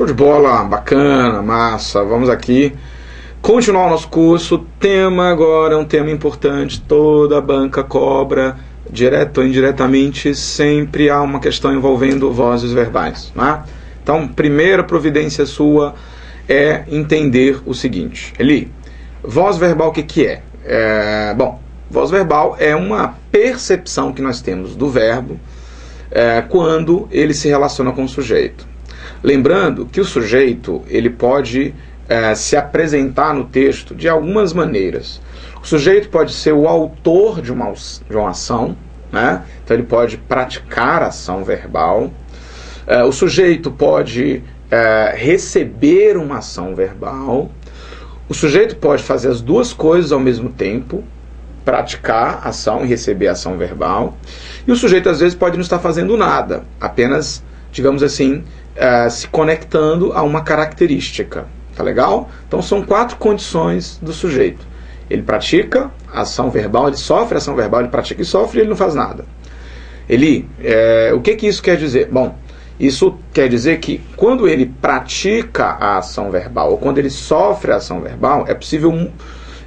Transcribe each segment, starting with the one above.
Show de bola, bacana, massa. Vamos aqui continuar o nosso curso. O tema agora é um tema importante. Toda banca cobra, direto ou indiretamente, sempre há uma questão envolvendo vozes verbais, né? Então, primeira providência sua é entender o seguinte. Eli, voz verbal o que é? Bom, voz verbal é uma percepção que nós temos do verbo quando ele se relaciona com o sujeito. Lembrando que o sujeito ele pode se apresentar no texto de algumas maneiras. O sujeito pode ser o autor de uma ação, né? Então ele pode praticar a ação verbal. O sujeito pode receber uma ação verbal. O sujeito pode fazer as duas coisas ao mesmo tempo, praticar a ação e receber a ação verbal. E o sujeito às vezes pode não estar fazendo nada, apenas, digamos assim, se conectando a uma característica. Tá legal? Então são 4 condições do sujeito. Ele pratica a ação verbal, ele sofre a ação verbal, ele pratica e sofre e ele não faz nada. O que isso quer dizer? Bom, isso quer dizer que quando ele pratica a ação verbal ou quando ele sofre a ação verbal, é possível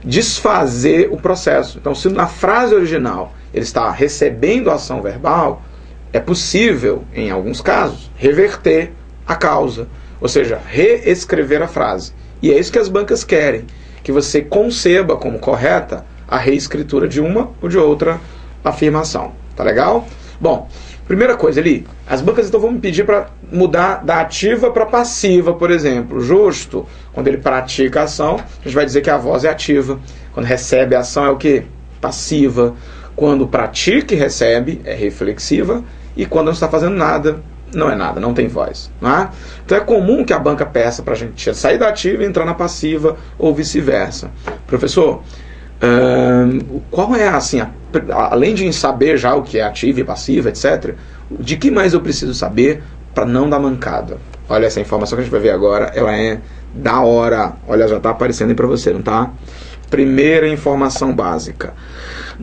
desfazer o processo. Então, se na frase original ele está recebendo a ação verbal, é possível, em alguns casos, reverter a causa, ou seja, reescrever a frase. E é isso que as bancas querem, que você conceba como correta a reescritura de uma ou de outra afirmação. Tá legal? Bom, primeira coisa ali, as bancas então vão me pedir para mudar da ativa para passiva, por exemplo. Justo, quando ele pratica a ação, a gente vai dizer que a voz é ativa. Quando recebe a ação é o quê? Passiva. Quando pratica e recebe, é reflexiva. E quando não está fazendo nada, não é nada, não tem voz. Não é? Então é comum que a banca peça para a gente sair da ativa e entrar na passiva, ou vice-versa. Professor, qual é assim, além de saber já o que é ativa e passiva, etc., de que mais eu preciso saber para não dar mancada? Olha, essa informação que a gente vai ver agora, ela é da hora. Olha, já está aparecendo aí para você, não tá? Primeira informação básica.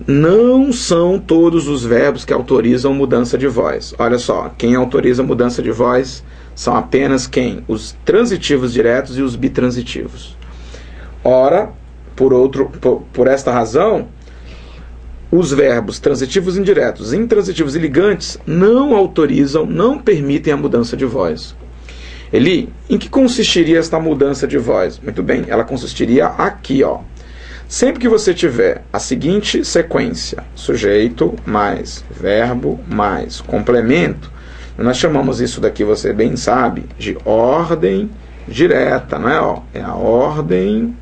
Não são todos os verbos que autorizam mudança de voz. Olha só, quem autoriza mudança de voz são apenas quem? Os transitivos diretos e os bitransitivos. Ora, por esta razão, os verbos transitivos indiretos, intransitivos e ligantes não autorizam, não permitem a mudança de voz. Eli, em que consistiria esta mudança de voz? Muito bem, ela consistiria aqui, ó. Sempre que você tiver a seguinte sequência, sujeito mais verbo mais complemento, nós chamamos isso daqui, você bem sabe, de ordem direta, não é? Ó, é a ordem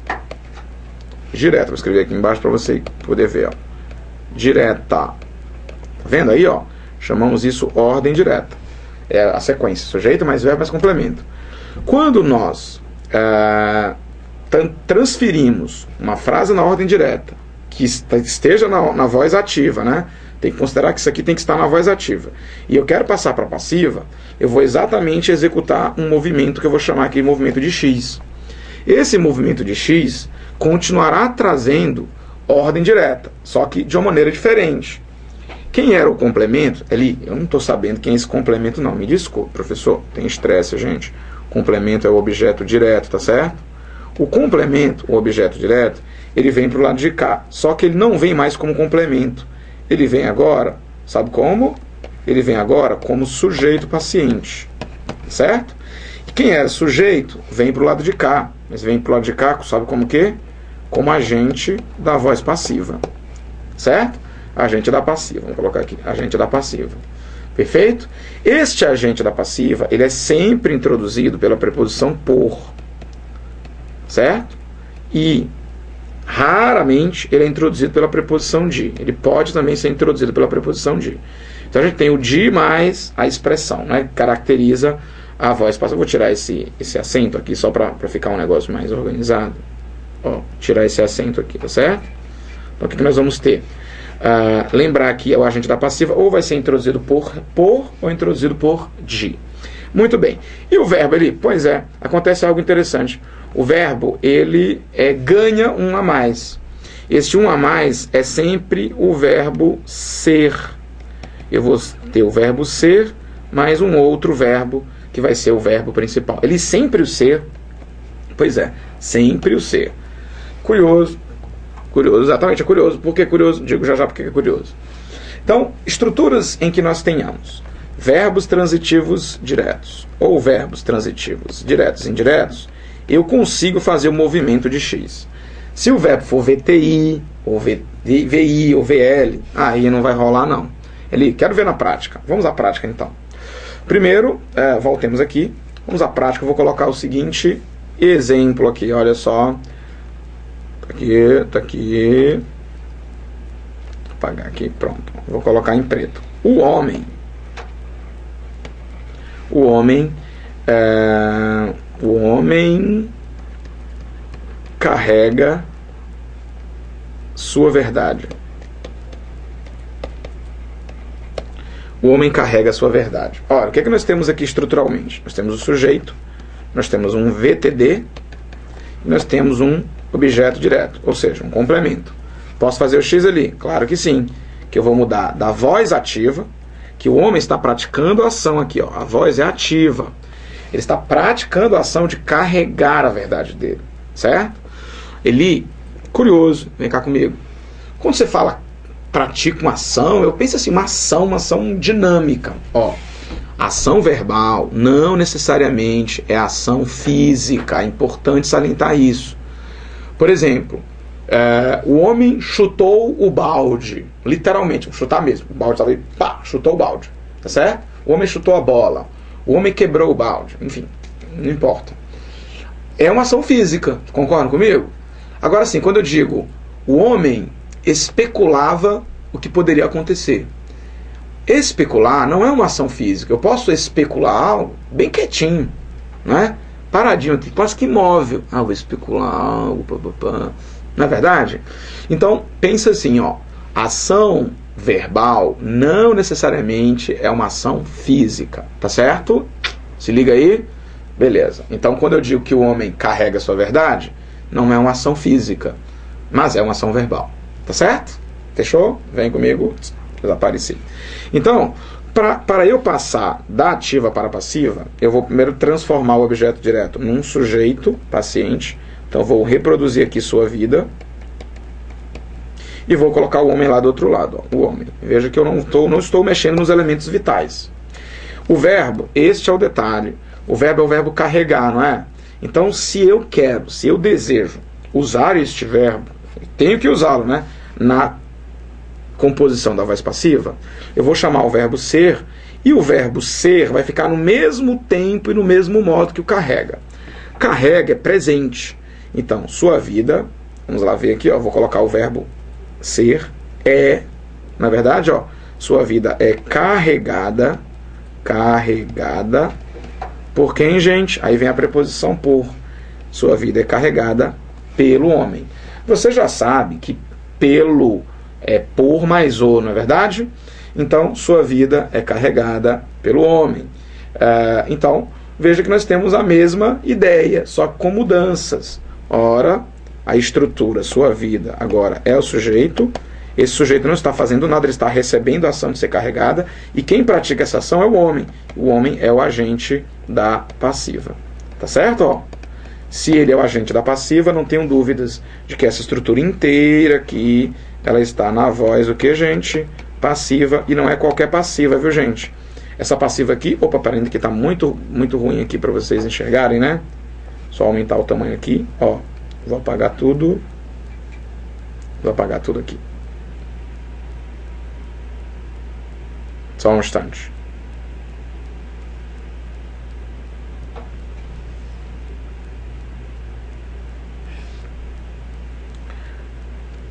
direta. Vou escrever aqui embaixo para você poder ver, ó. Direta. Tá vendo aí, ó? Chamamos isso ordem direta. É a sequência, sujeito mais verbo mais complemento. Quando nós transferimos uma frase na ordem direta, que esteja na voz ativa, né? Tem que considerar que isso aqui tem que estar na voz ativa. E eu quero passar para passiva, eu vou exatamente executar um movimento que eu vou chamar aqui de movimento de X. Esse movimento de X continuará trazendo ordem direta, só que de uma maneira diferente. Quem era o complemento? Ali, eu não estou sabendo quem é esse complemento não, me desculpe, professor, tem estresse, gente. Complemento é o objeto direto, tá certo? O complemento, o objeto direto, ele vem para o lado de cá, só que ele não vem mais como complemento. Ele vem agora, sabe como? Ele vem agora como sujeito paciente, certo? E quem era sujeito vem para o lado de cá, mas vem para o lado de cá, sabe como que? Como agente da voz passiva, certo? Agente da passiva, vamos colocar aqui, agente da passiva. Perfeito? Este agente da passiva, ele é sempre introduzido pela preposição por, certo? E raramente ele é introduzido pela preposição de. Ele pode também ser introduzido pela preposição de. Então a gente tem o de mais a expressão, né? Que caracteriza a voz passiva. Eu vou tirar esse acento aqui só para ficar um negócio mais organizado. Ó, tirar esse acento aqui, tá certo? Então o que nós vamos ter? Lembrar que o agente da passiva ou vai ser introduzido por ou introduzido por de. Muito bem. E o verbo ali? Pois é, acontece algo interessante. O verbo, ele ganha um a mais. Este um a mais é sempre o verbo ser. Eu vou ter o verbo ser mais um outro verbo que vai ser o verbo principal. Ele sempre o ser. Pois é, sempre o ser. Curioso. Curioso, exatamente, é curioso. Por que curioso? Digo já porque é curioso. Então, estruturas em que nós tenhamos verbos transitivos diretos ou verbos transitivos diretos e indiretos, eu consigo fazer o movimento de X. Se o verbo for VTI, ou VI, ou VL, aí não vai rolar não. Quero ver na prática. Vamos à prática então. Primeiro, voltemos aqui. Vamos à prática. Eu vou colocar o seguinte exemplo aqui. Olha só. Tá aqui. Vou apagar aqui. Pronto. Vou colocar em preto. O homem carrega sua verdade. O homem carrega a sua verdade. Ora, o que é que nós temos aqui estruturalmente? Nós temos o sujeito, nós temos um VTD, e nós temos um objeto direto, ou seja, um complemento. Posso fazer o X ali? Claro que sim. Que eu vou mudar da voz ativa, que o homem está praticando a ação aqui, ó. A voz é ativa. Ele está praticando a ação de carregar a verdade dele, certo? Curioso, vem cá comigo. Quando você fala pratica uma ação, eu penso assim, uma ação dinâmica. Ó, ação verbal não necessariamente é ação física. É importante salientar isso. Por exemplo, o homem chutou o balde. Literalmente, vou chutar mesmo. O balde estava ali, pá, chutou o balde. Tá certo? O homem chutou a bola. O homem quebrou o balde. Enfim, não importa. É uma ação física. Concordam comigo? Agora sim, quando eu digo o homem especulava o que poderia acontecer. Especular não é uma ação física. Eu posso especular algo bem quietinho, não é? Paradinho aqui, quase que imóvel. Vou especular algo, não é verdade? Então, pensa assim, ó. Ação verbal não necessariamente é uma ação física, tá certo? Se liga aí? Beleza. Então, quando eu digo que o homem carrega a sua verdade, não é uma ação física, mas é uma ação verbal. Tá certo? Fechou? Vem comigo. Desapareci. Então, para eu passar da ativa para a passiva, eu vou primeiro transformar o objeto direto num sujeito, paciente. Então, eu vou reproduzir aqui sua vida. E vou colocar o homem lá do outro lado. Ó, o homem. Veja que eu não estou mexendo nos elementos vitais. O verbo, este é o detalhe. O verbo é o verbo carregar, não é? Então, se eu desejo usar este verbo, tenho que usá-lo, né? Na composição da voz passiva, eu vou chamar o verbo ser, e o verbo ser vai ficar no mesmo tempo e no mesmo modo que o carrega. Carrega é presente. Então, sua vida, vamos lá ver aqui, ó, vou colocar o verbo ser, na verdade, ó, sua vida é carregada por quem, gente? Aí vem a preposição por. Sua vida é carregada pelo homem. Você já sabe que pelo é por mais o, não é verdade? Então, sua vida é carregada pelo homem. Então, veja que nós temos a mesma ideia, só que com mudanças. Ora, a estrutura, sua vida, agora é o sujeito. Esse sujeito não está fazendo nada, ele está recebendo a ação de ser carregada. E quem pratica essa ação é o homem. O homem é o agente da passiva. Tá certo? Ó. Se ele é o agente da passiva, não tenham dúvidas de que essa estrutura inteira aqui, ela está na voz, o que, gente? Passiva, e não é qualquer passiva, viu, gente? Essa passiva aqui, opa, peraí, que está muito ruim aqui para vocês enxergarem, né? Só aumentar o tamanho aqui, ó. Vou apagar tudo. Vou apagar tudo aqui. Só um instante.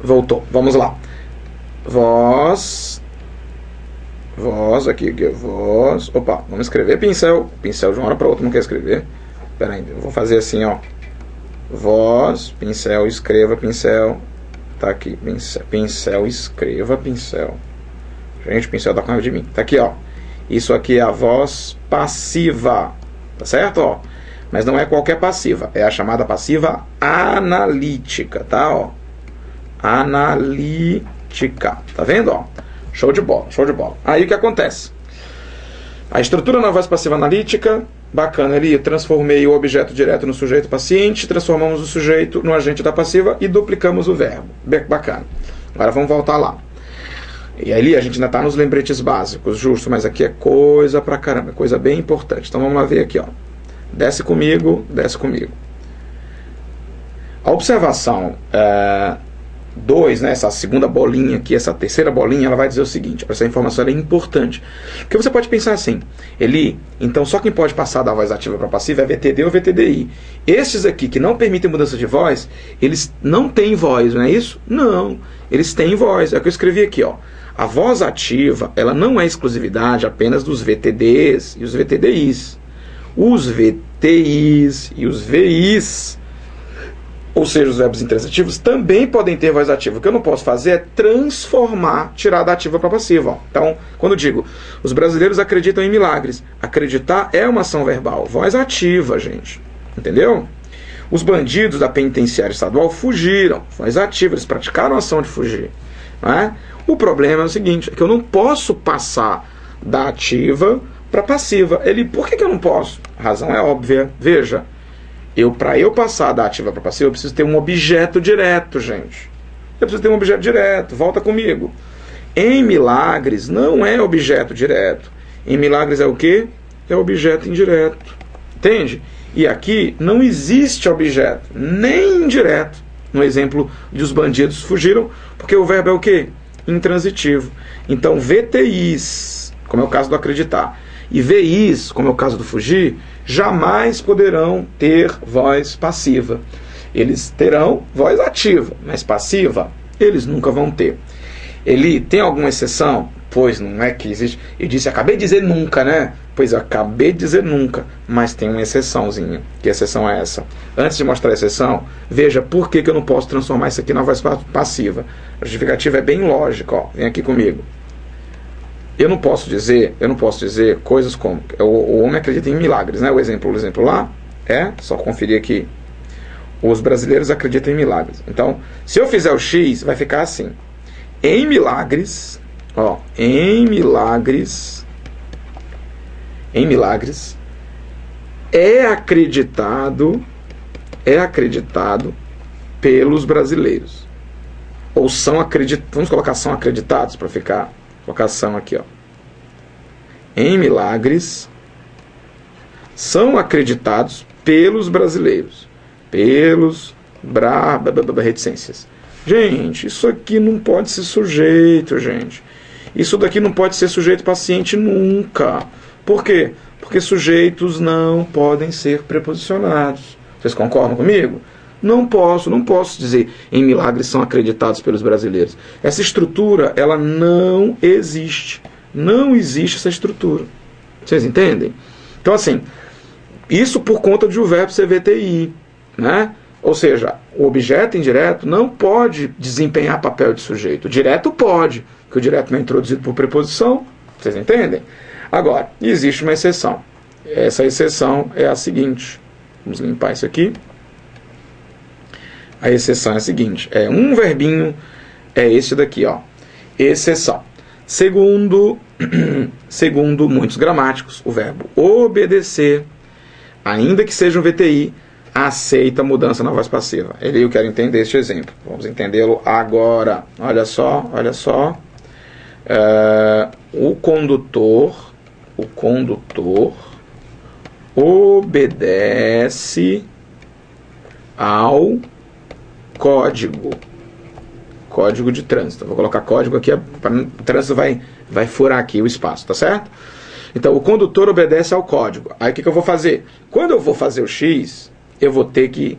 Voltou. Vamos lá. Voz aqui, voz. Opa, vamos escrever pincel. Pincel de uma hora para outra não quer escrever. Pera aí, eu vou fazer assim, ó. Voz, pincel, escreva, pincel. Tá aqui, pincel, escreva, pincel. Gente, o pincel tá com raiva de mim. Tá aqui, ó. Isso aqui é a voz passiva. Tá certo, ó? Mas não é qualquer passiva. É a chamada passiva analítica, tá, ó? Analítica. Tá vendo, ó? Show de bola, show de bola. Aí o que acontece? A estrutura na voz passiva analítica Bacana ali, transformei o objeto direto no sujeito paciente, transformamos o sujeito no agente da passiva e duplicamos o verbo. Bacana. Agora vamos voltar lá. E ali a gente ainda está nos lembretes básicos, justo, mas aqui é coisa pra caramba, coisa bem importante. Então vamos lá ver aqui, ó. Desce comigo, desce comigo. A observação 2, né, essa segunda bolinha aqui, essa terceira bolinha, ela vai dizer o seguinte, essa informação é importante. Porque você pode pensar assim, então só quem pode passar da voz ativa para passiva é VTD ou VTDI. Estes aqui que não permitem mudança de voz, eles não têm voz, não é isso? Não, eles têm voz. É o que eu escrevi aqui, ó. A voz ativa, ela não é exclusividade apenas dos VTDs e os VTDIs. Os VTIs e os VIs, ou seja, os verbos intransitivos, também podem ter voz ativa. O que eu não posso fazer é transformar, tirar da ativa para passiva. Então, quando eu digo, os brasileiros acreditam em milagres, acreditar é uma ação verbal, voz ativa, gente. Entendeu? Os bandidos da penitenciária estadual fugiram, voz ativa, eles praticaram a ação de fugir. Não é? O problema é o seguinte, é que eu não posso passar da ativa para passiva. Por que eu não posso? A razão é óbvia. Veja, para eu passar da ativa para passiva, eu preciso ter um objeto direto, gente. Eu preciso ter um objeto direto. Volta comigo. Em milagres não é objeto direto. Em milagres é o quê? É objeto indireto. Entende? E aqui não existe objeto, nem indireto. No exemplo de os bandidos fugiram, porque o verbo é o quê? Intransitivo. Então, VTIs, como é o caso do acreditar, e VIs, como é o caso do fugir, jamais poderão ter voz passiva. Eles terão voz ativa, mas passiva eles nunca vão ter. Ele tem alguma exceção? Pois não é que existe. Eu disse, acabei de dizer nunca, né? Pois eu acabei de dizer nunca, mas tem uma exceçãozinha. Que exceção é essa? Antes de mostrar a exceção, veja por que eu não posso transformar isso aqui na voz passiva. A justificativa é bem lógica, ó. Vem aqui comigo. Eu não posso dizer coisas como o homem acredita em milagres, né? O exemplo lá só conferir aqui. Os brasileiros acreditam em milagres. Então, se eu fizer o X, vai ficar assim. Em milagres, é acreditado pelos brasileiros. Ou são acreditados, vamos colocar são acreditados para ficar colocação aqui, ó. Em milagres são acreditados pelos brasileiros, pelos reticências. Gente, isso aqui não pode ser sujeito, gente. Isso daqui não pode ser sujeito paciente nunca. Por quê? Porque sujeitos não podem ser preposicionados. Vocês concordam comigo? Não posso dizer em milagres são acreditados pelos brasileiros. Essa estrutura, ela não existe. Não existe essa estrutura. Vocês entendem? Então, assim, isso por conta de o verbo ser VTI, né? Ou seja, o objeto indireto não pode desempenhar papel de sujeito. O direto pode, porque o direto não é introduzido por preposição. Vocês entendem? Agora, existe uma exceção. Essa exceção é a seguinte. Vamos limpar isso aqui. A exceção é a seguinte. É um verbinho, é esse daqui, ó. Exceção. Segundo muitos gramáticos, o verbo obedecer, ainda que seja um VTI, aceita mudança na voz passiva. Eu quero entender este exemplo. Vamos entendê-lo agora. Olha só. O condutor obedece ao código de trânsito. Vou colocar código aqui, para o trânsito vai furar aqui o espaço, tá certo? Então, o condutor obedece ao código. Aí, o que eu vou fazer? Quando eu vou fazer o X, eu vou ter que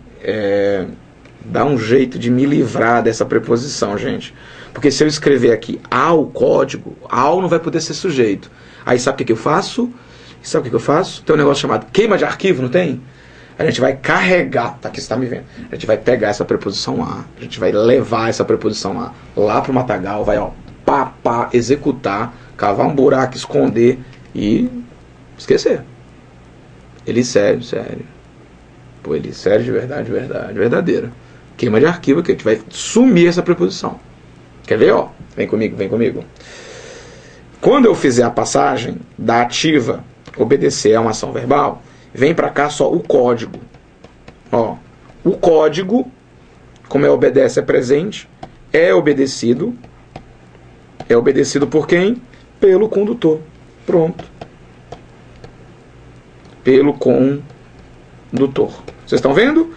dar um jeito de me livrar dessa preposição, gente. Porque se eu escrever aqui ao código, ao não vai poder ser sujeito. Aí, sabe o que eu faço? Tem um negócio chamado queima de arquivo, não tem? A gente vai carregar, tá aqui, você está me vendo. A gente vai pegar essa preposição lá, a gente vai levar essa preposição lá pro matagal, vai, executar, cavar um buraco, esconder e esquecer. Ele sério. Pô, ele sério de verdade, verdadeira. Queima de arquivo que a gente vai sumir essa preposição. Quer ver, ó? Vem comigo. Quando eu fizer a passagem da ativa, obedecer é uma ação verbal, vem para cá só o código. Ó, o código, como é obedece é presente, é obedecido por quem? Pelo condutor. Pronto. Pelo condutor. Vocês estão vendo?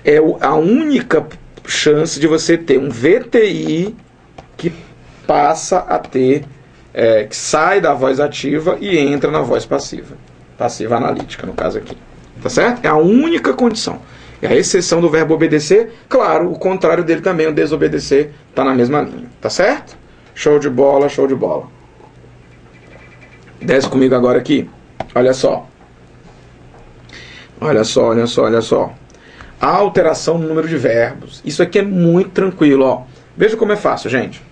É a única chance de você ter um VTI que passa a ter, que sai da voz ativa e entra na voz passiva. Passiva analítica, no caso aqui. Tá certo? É a única condição. É a exceção do verbo obedecer. Claro, o contrário dele também, o desobedecer, está na mesma linha. Tá certo? Show de bola, show de bola. Desce comigo agora aqui. Olha só. Olha só, olha só, olha só. A alteração no número de verbos. Isso aqui é muito tranquilo, ó. Veja como é fácil, gente.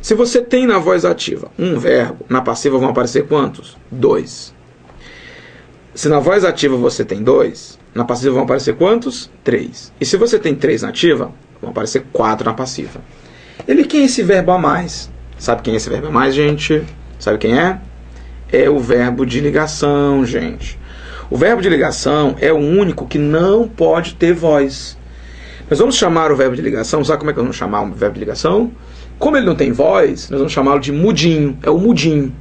Se você tem na voz ativa um verbo, na passiva vão aparecer quantos? 2. Se na voz ativa você tem 2, na passiva vão aparecer quantos? 3. E se você tem 3 na ativa, vão aparecer 4 na passiva. Quem é esse verbo a mais? Sabe quem é esse verbo a mais, gente? Sabe quem é? É o verbo de ligação, gente. O verbo de ligação é o único que não pode ter voz. Nós vamos chamar o verbo de ligação, sabe como é que nós vamos chamar o verbo de ligação? Como ele não tem voz, nós vamos chamá-lo de mudinho. É o mudinho.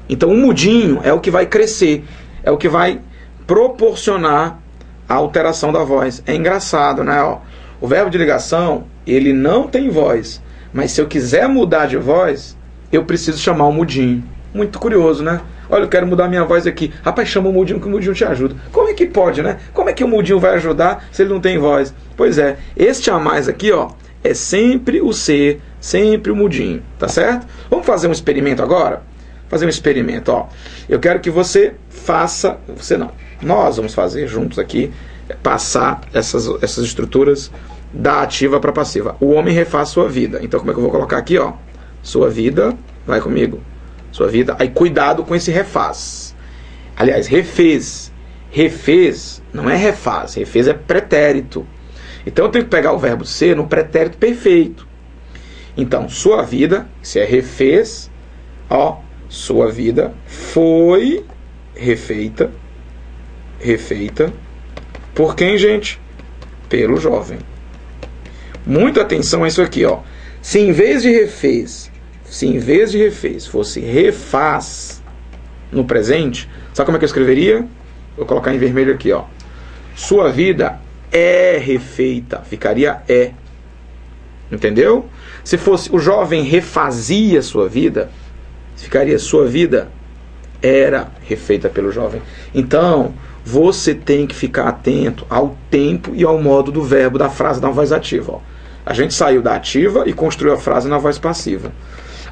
Então o mudinho é o que vai crescer, é o que vai proporcionar a alteração da voz. É engraçado, né? Ó, o verbo de ligação, ele não tem voz, mas se eu quiser mudar de voz, eu preciso chamar o mudinho. Muito curioso, né? Olha, eu quero mudar minha voz aqui. Rapaz, chama o mudinho que o mudinho te ajuda. Como é que pode, né? Como é que o mudinho vai ajudar se ele não tem voz? Pois é, este a mais aqui, ó, é sempre o ser, sempre o mudinho, tá certo? Vamos fazer um experimento agora? Fazer um experimento, ó. Eu quero que você faça, você não, nós vamos fazer juntos aqui, passar essas estruturas da ativa para passiva. O homem refaz sua vida. Então como é que eu vou colocar aqui, ó? Sua vida, vai comigo. Sua vida, aí cuidado com esse refaz. Aliás, refez. Refez não é refaz, refez é pretérito. Então eu tenho que pegar o verbo ser no pretérito perfeito. Então, sua vida, se é refez, ó, sua vida foi refeita por quem, gente? Pelo jovem. Muita atenção a isso aqui, ó. Se em vez de refez fosse refaz no presente, sabe como é que eu escreveria? Vou colocar em vermelho aqui, ó. Sua vida é refeita, ficaria é. Entendeu? Se fosse o jovem refazia sua vida, ficaria sua vida era refeita pelo jovem. Então, você tem que ficar atento ao tempo e ao modo do verbo da frase na voz ativa, ó. A gente saiu da ativa e construiu a frase na voz passiva.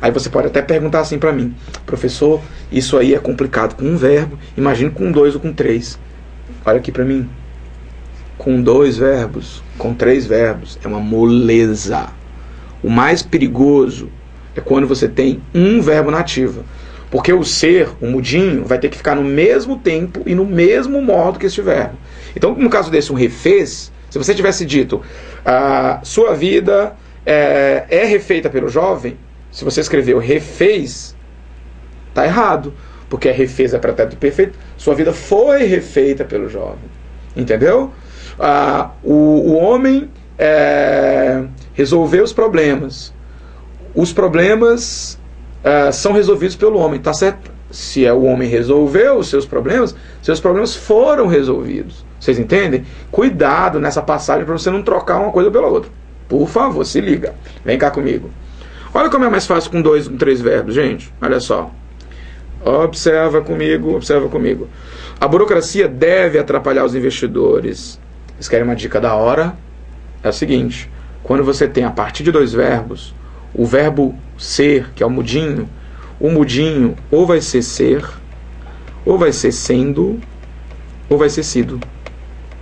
Aí você pode até perguntar assim para mim: professor, isso aí é complicado com um verbo, imagine com 2 ou com 3. Olha aqui para mim. Com 2 verbos, com 3 verbos, é uma moleza. O mais perigoso é quando você tem um verbo na ativa. Porque o ser, o mudinho, vai ter que ficar no mesmo tempo e no mesmo modo que este verbo. Então, no caso desse, um refez, se você tivesse dito sua vida é refeita pelo jovem, se você escreveu refez, está errado. Porque refez é pretérito perfeito. Sua vida foi refeita pelo jovem. Entendeu? O homem resolveu os problemas. Os problemas são resolvidos pelo homem, tá certo? Se o homem resolveu os seus problemas foram resolvidos. Vocês entendem? Cuidado nessa passagem para você não trocar uma coisa pela outra. Por favor, se liga. Vem cá comigo. Olha como é mais fácil com 2 ou 3 verbos, gente. Olha só. Observa comigo, observa comigo. A burocracia deve atrapalhar os investidores. Vocês querem uma dica da hora? É o seguinte: quando você tem a partir de 2 verbos, o verbo ser, que é o mudinho ou vai ser, ou vai ser sendo, ou vai ser sido.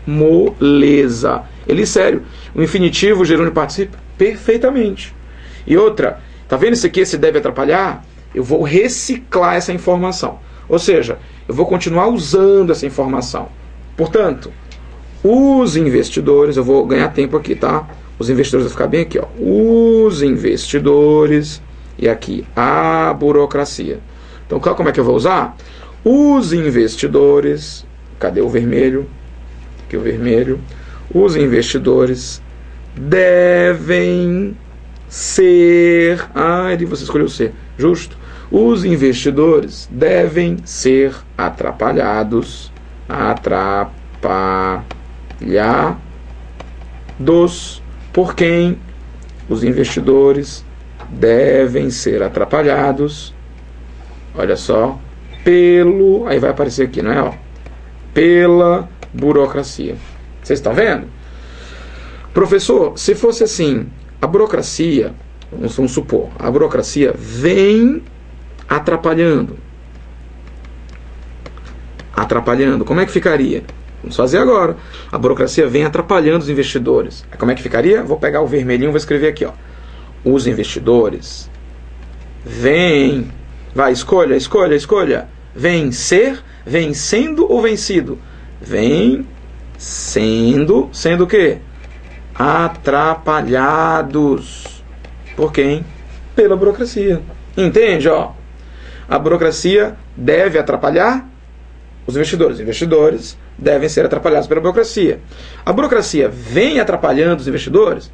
Moleza. Ele, sério, o infinitivo, o gerúndio participa perfeitamente. E outra, tá vendo isso aqui, esse deve atrapalhar? Eu vou reciclar essa informação. Ou seja, eu vou continuar usando essa informação. Portanto, os investidores, eu vou ganhar tempo aqui, tá? Os investidores vão ficar bem aqui, ó. Os investidores e aqui a burocracia. Então, como é que eu vou usar? Os investidores Cadê o vermelho? Aqui o vermelho. Os investidores devem ser... você escolheu ser. Justo. Os investidores devem ser atrapalhados. Atrapalhados. Por quem? Os investidores devem ser atrapalhados. Olha só. Aí vai aparecer aqui, não é? Ó, pela burocracia. Vocês estão vendo? Professor, se fosse assim, a burocracia, vamos supor, a burocracia vem atrapalhando. Como é que ficaria? Vamos fazer agora. A burocracia vem atrapalhando os investidores. Como é que ficaria? Vou pegar o vermelhinho e vou escrever aqui, ó. Os investidores vêm... Vai, escolha. Vencer, vencendo ou vencido? Vencendo, sendo o quê? Atrapalhados. Por quem? Pela burocracia. Entende, ó? A burocracia deve atrapalhar os investidores. Os investidores devem ser atrapalhados pela burocracia. A burocracia vem atrapalhando os investidores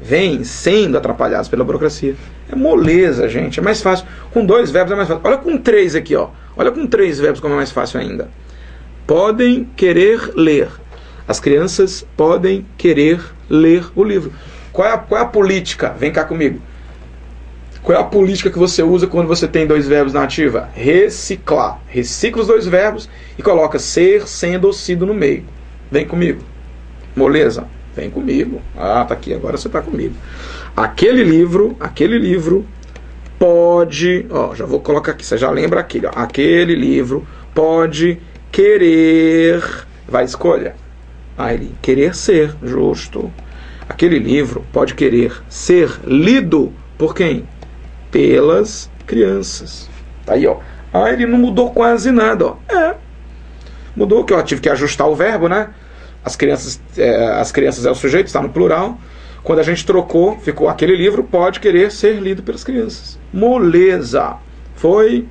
vêm sendo atrapalhados pela burocracia. É moleza, gente. É mais fácil. Com 2 verbos é mais fácil. Olha com 3 aqui, ó. Olha com 3 verbos como é mais fácil ainda. Podem querer ler. As crianças podem querer ler o livro. Qual é a política? Vem cá comigo. Qual é a política que você usa quando você tem 2 verbos na ativa? Reciclar. Recicla os 2 verbos e coloca ser, sendo ou sido no meio. Vem comigo. Moleza? Vem comigo. Tá aqui, agora você está comigo. Aquele livro pode... já vou colocar aqui, você já lembra aquele. Aquele livro pode querer... Vai, escolha. Ele querer ser, justo. Aquele livro pode querer ser lido por quem? Pelas crianças. Tá aí, ó. Ele não mudou quase nada, ó. Mudou que eu tive que ajustar o verbo, né? As crianças é o sujeito, está no plural. Quando a gente trocou, ficou aquele livro pode querer ser lido pelas crianças. Moleza. Foi?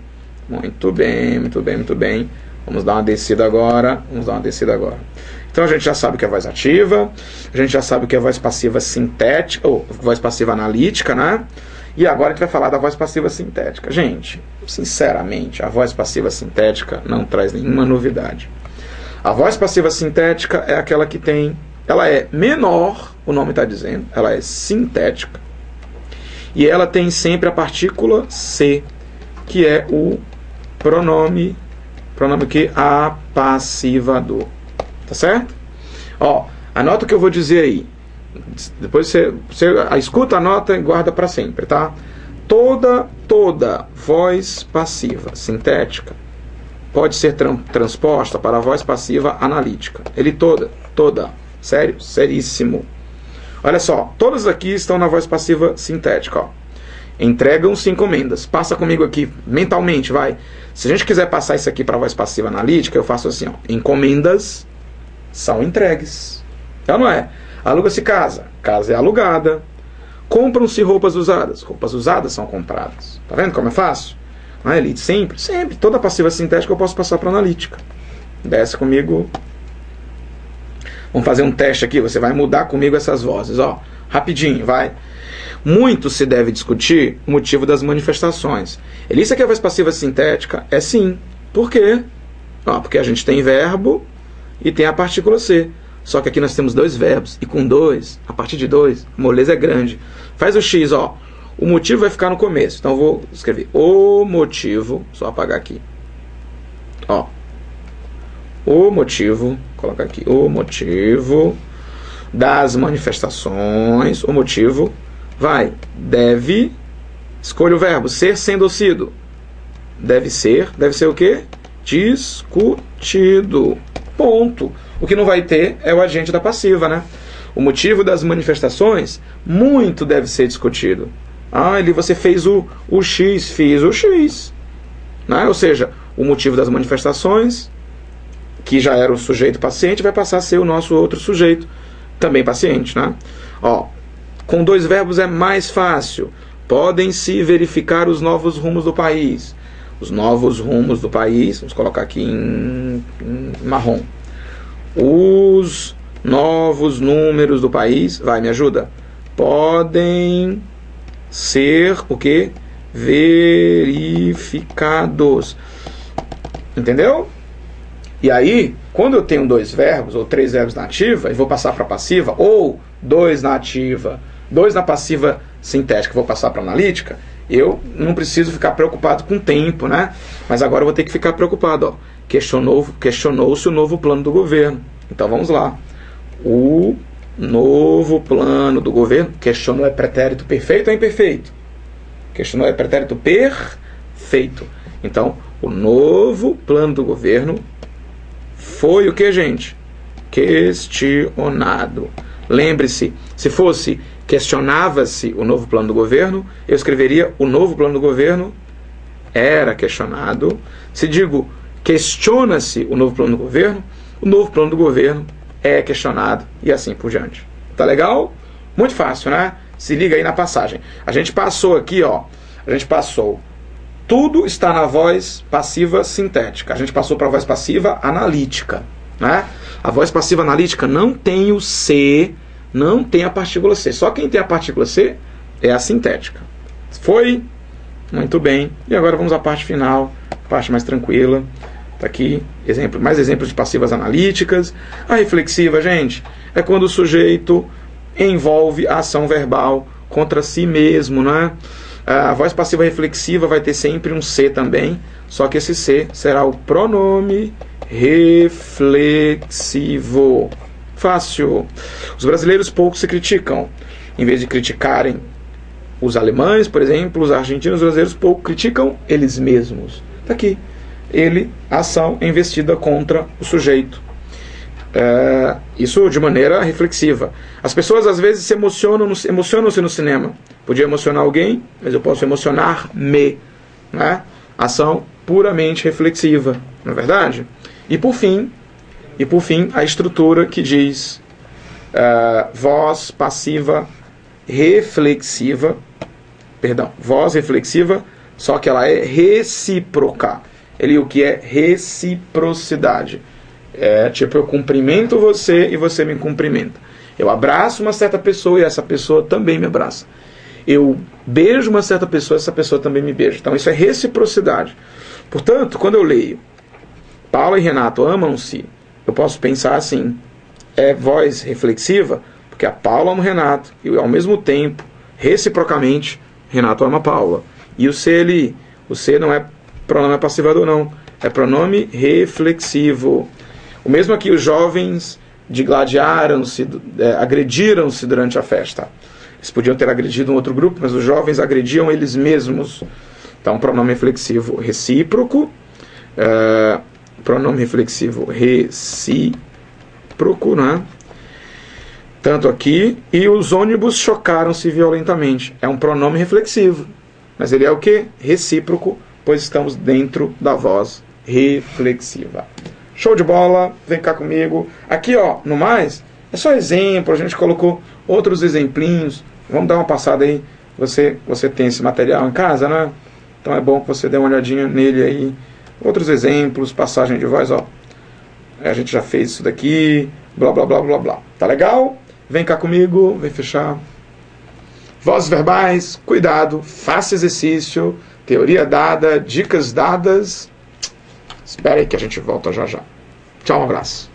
Muito bem. Vamos dar uma descida agora. Então a gente já sabe o que é voz ativa, a gente já sabe o que é voz passiva sintética, ou voz passiva analítica, né? E agora a gente vai falar da voz passiva sintética. Gente, sinceramente, a voz passiva sintética não traz nenhuma novidade. A voz passiva sintética é aquela que tem... Ela é menor, o nome está dizendo, ela é sintética. E ela tem sempre a partícula C, que é o pronome que? Apassivador. Tá certo? Anota o que eu vou dizer aí. Depois você escuta, anota e guarda para sempre, tá? Toda voz passiva sintética pode ser transposta para a voz passiva analítica. Toda. Sério? Seríssimo. Olha só, todas aqui estão na voz passiva sintética, ó. Entregam-se encomendas. Passa comigo aqui, mentalmente, vai. Se a gente quiser passar isso aqui para a voz passiva analítica, eu faço assim, ó. Encomendas são entregues. Então não é. Aluga-se casa. Casa é alugada. Compram-se roupas usadas. Roupas usadas são compradas. Tá vendo como é fácil? Elite, sempre. Toda passiva sintética eu posso passar para analítica. Desce comigo. Vamos fazer um teste aqui. Você vai mudar comigo essas vozes, ó. Rapidinho, vai. Muito se deve discutir o motivo das manifestações. Isso aqui é a voz passiva sintética? É sim. Por quê? Porque a gente tem verbo e tem a partícula C. Só que aqui nós temos 2 verbos. E com 2, a partir de 2, a moleza é grande. Faz o X, ó. O motivo vai ficar no começo. Então eu vou escrever o motivo. Só apagar aqui. O motivo. Colocar aqui. O motivo das manifestações. O motivo vai. Deve. Escolha o verbo. Ser, sendo ou sido. Deve ser. Deve ser o quê? Discutido. Ponto. O que não vai ter é o agente da passiva, né? O motivo das manifestações, muito deve ser discutido. Ali você fez o X, fiz o X. Né? Ou seja, o motivo das manifestações, que já era o sujeito paciente, vai passar a ser o nosso outro sujeito, também paciente. Né? Com 2 verbos é mais fácil. Podem-se verificar os novos rumos do país. Os novos rumos do país, vamos colocar aqui em marrom. Os novos números do país, vai, me ajuda. Podem ser o quê? Verificados. Entendeu? E aí, quando eu tenho 2 verbos ou 3 verbos na ativa e vou passar para passiva, ou 2 na ativa, 2 na passiva sintética, vou passar para analítica, eu não preciso ficar preocupado com o tempo, né? Mas agora eu vou ter que ficar preocupado, ó. Questionou-se o novo plano do governo. Então vamos lá. O novo plano do governo. Questionou é pretérito perfeito ou imperfeito? Questionou é pretérito perfeito. Então, o novo plano do governo foi o que, gente? Questionado. Lembre-se, se fosse questionava-se o novo plano do governo, eu escreveria o novo plano do governo era questionado. Se digo questiona-se o novo plano do governo, o novo plano do governo é questionado e assim por diante. Tá legal? Muito fácil, né? Se liga aí na passagem. A gente passou aqui, ó. A gente passou. Tudo está na voz passiva sintética. A gente passou para a voz passiva analítica, né? A voz passiva analítica não tem o C, não tem a partícula C. Só quem tem a partícula C é a sintética. Foi? Muito bem. E agora vamos à parte final, parte mais tranquila. Tá aqui, mais exemplos de passivas analíticas. A reflexiva, gente, é quando o sujeito envolve a ação verbal contra si mesmo, né? A voz passiva reflexiva vai ter sempre um C também, só que esse C será o pronome reflexivo. Fácil. Os brasileiros pouco se criticam. Em vez de criticarem os alemães, por exemplo, os argentinos, os brasileiros pouco criticam eles mesmos. Tá aqui. Ele, a ação é investida contra o sujeito. Isso de maneira reflexiva. As pessoas às vezes se emocionam-se no cinema. Podia emocionar alguém, mas eu posso emocionar-me, né? Ação puramente reflexiva, não é verdade? E por fim, a estrutura que diz voz passiva reflexiva, voz reflexiva, só que ela é recíproca. O que é reciprocidade? É tipo, eu cumprimento você e você me cumprimenta. Eu abraço uma certa pessoa e essa pessoa também me abraça. Eu beijo uma certa pessoa e essa pessoa também me beija. Então isso é reciprocidade. Portanto, quando eu leio Paula e Renato amam-se, eu posso pensar assim, é voz reflexiva, porque a Paula ama o Renato e ao mesmo tempo, reciprocamente, Renato ama a Paula. E o C não é pronome passivador não, é pronome reflexivo. O mesmo aqui, os jovens digladiaram-se, agrediram-se durante a festa. Eles podiam ter agredido um outro grupo, mas os jovens agrediam eles mesmos. Então, pronome reflexivo recíproco, pronome reflexivo recíproco, né? Tanto aqui, e os ônibus chocaram-se violentamente. É um pronome reflexivo, mas ele é o quê? Recíproco, pois estamos dentro da voz reflexiva. Show de bola, vem cá comigo. Aqui, ó, no mais, é só exemplo, a gente colocou outros exemplinhos. Vamos dar uma passada aí. Você tem esse material em casa, né? Então é bom que você dê uma olhadinha nele aí. Outros exemplos, passagem de voz, ó. A gente já fez isso daqui, blá, blá, blá, blá, blá. Tá legal? Vem cá comigo, vem fechar. Vozes verbais, cuidado, faça exercício, teoria dada, dicas dadas. Espera aí que a gente volta já já. Tchau, um abraço.